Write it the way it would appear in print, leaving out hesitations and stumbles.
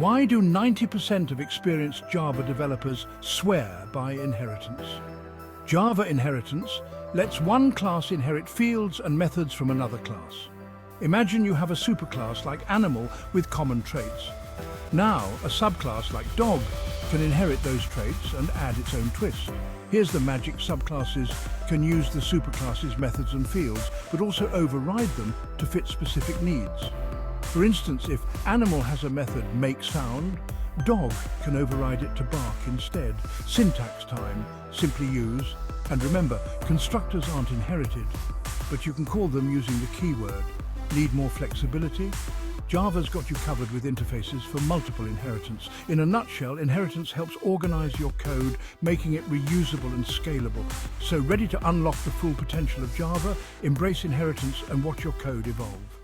Why do 90% of experienced Java developers swear by inheritance? Java inheritance lets one class inherit fields and methods from another class. Imagine you have a superclass like animal with common traits. Now, a subclass like dog can inherit those traits and add its own twist. Here's the magic: subclasses can use the superclasses' methods and fields, but also override them to fit specific needs. For instance, if animal has a method makeSound, dog can override it to bark instead. Syntax time: simply use. And remember, constructors aren't inherited, but you can call them using the keyword. Need more flexibility? Java's got you covered with interfaces for multiple inheritance. In a nutshell, inheritance helps organize your code, making it reusable and scalable. So ready to unlock the full potential of Java? Embrace inheritance and watch your code evolve.